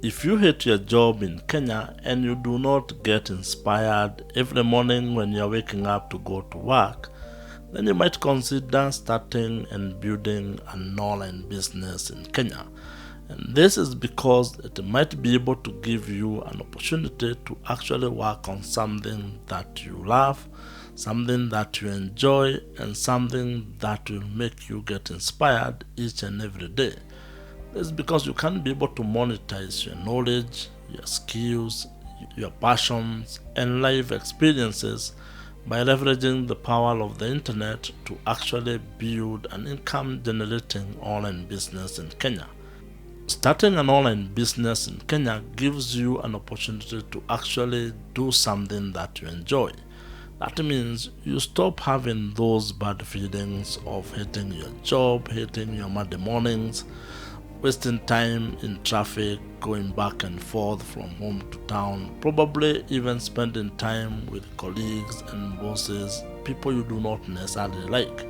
If you hate your job in Kenya and you do not get inspired every morning when you're waking up to go to work, then you might consider starting and building an online business in Kenya. And this is because it might be able to give you an opportunity to actually work on something that you love, something that you enjoy, and something that will make you get inspired each and every day. This is because you can be able to monetize your knowledge, your skills, your passions, and life experiences by leveraging the power of the internet to actually build an income generating online business in Kenya. Starting an online business in Kenya gives you an opportunity to actually do something that you enjoy. That means you stop having those bad feelings of hating your job, hating your Monday mornings, wasting time in traffic, going back and forth from home to town, probably even spending time with colleagues and bosses, people you do not necessarily like.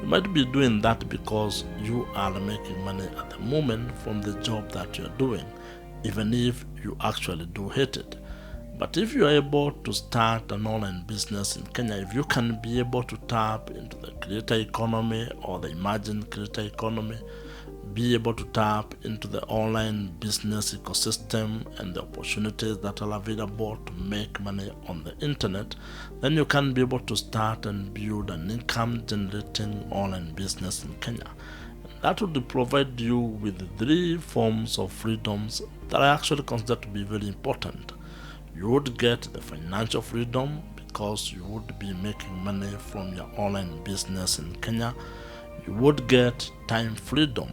You might be doing that because you are making money at the moment from the job that you're doing, even if you actually do hate it. But if you're able to start an online business in Kenya, if you can be able to tap into the creator economy or the emerging creator economy, be able to tap into the online business ecosystem and the opportunities that are available to make money on the internet, then you can be able to start and build an income generating online business in Kenya. And that would provide you with 3 forms of freedoms that I actually consider to be very important. You would get the financial freedom because you would be making money from your online business in Kenya. You would get time freedom.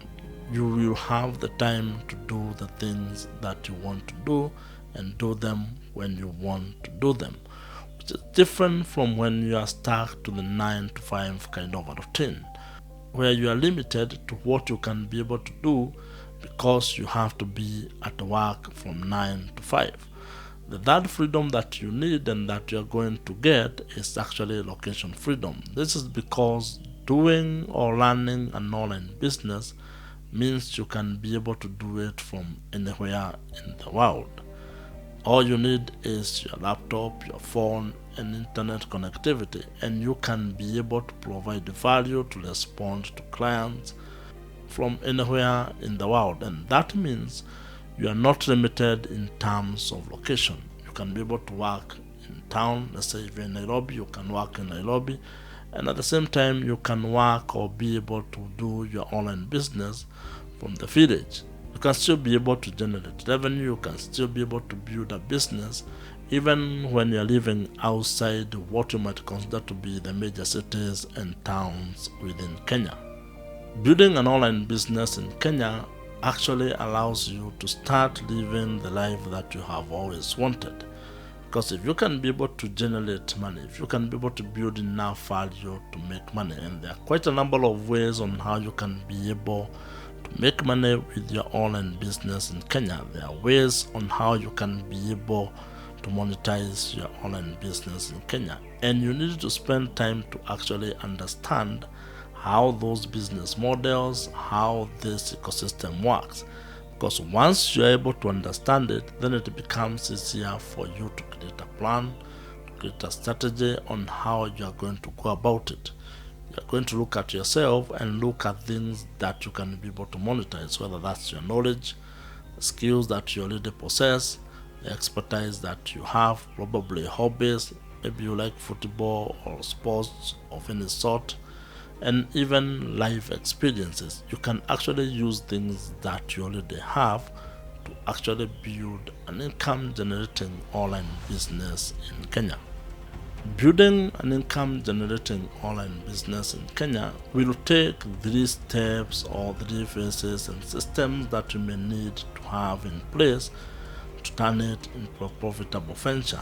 You will have the time to do the things that you want to do and do them when you want to do them, which is different from when you are stuck to the 9 to 5 kind of a routine, where you are limited to what you can be able to do because you have to be at work from 9 to 5. The third freedom that you need and that you are going to get is actually location freedom. This is because doing or learning an online business means you can be able to do it from anywhere in the world. All you need is your laptop, your phone, and internet connectivity, and you can be able to provide value to respond to clients from anywhere in the world. And that means you are not limited in terms of location. You can be able to work in town. Let's say if you're in Nairobi, you can work in Nairobi, and at the same time you can work or be able to do your online business from the village. You can still be able to generate revenue. You can still be able to build a business even when you're living outside what you might consider to be the major cities and towns within Kenya. Building an online business in Kenya actually allows you to start living the life that you have always wanted. Because if you can be able to generate money, if you can be able to build enough value to make money, and there are quite a number of ways on how you can be able to make money with your online business in Kenya. There are ways on how you can be able to monetize your online business in Kenya, and you need to spend time to actually understand how those business models, how this ecosystem works. Because once you're able to understand it, then it becomes easier for you to create a plan, to create a strategy on how you're going to go about it. You're going to look at yourself and look at things that you can be able to monetize, whether that's your knowledge, the skills that you already possess, the expertise that you have, probably hobbies, maybe you like football or sports of any sort, and even life experiences. You can actually use things that you already have to actually build an income generating online business in Kenya. Building an income generating online business in Kenya will take 3 steps or 3 phases and systems that you may need to have in place to turn it into a profitable venture.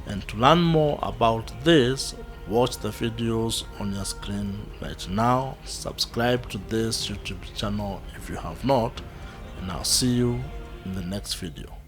And to learn more about this, watch the videos on your screen right now. Subscribe to this YouTube channel if you have not, and I'll see you in the next video.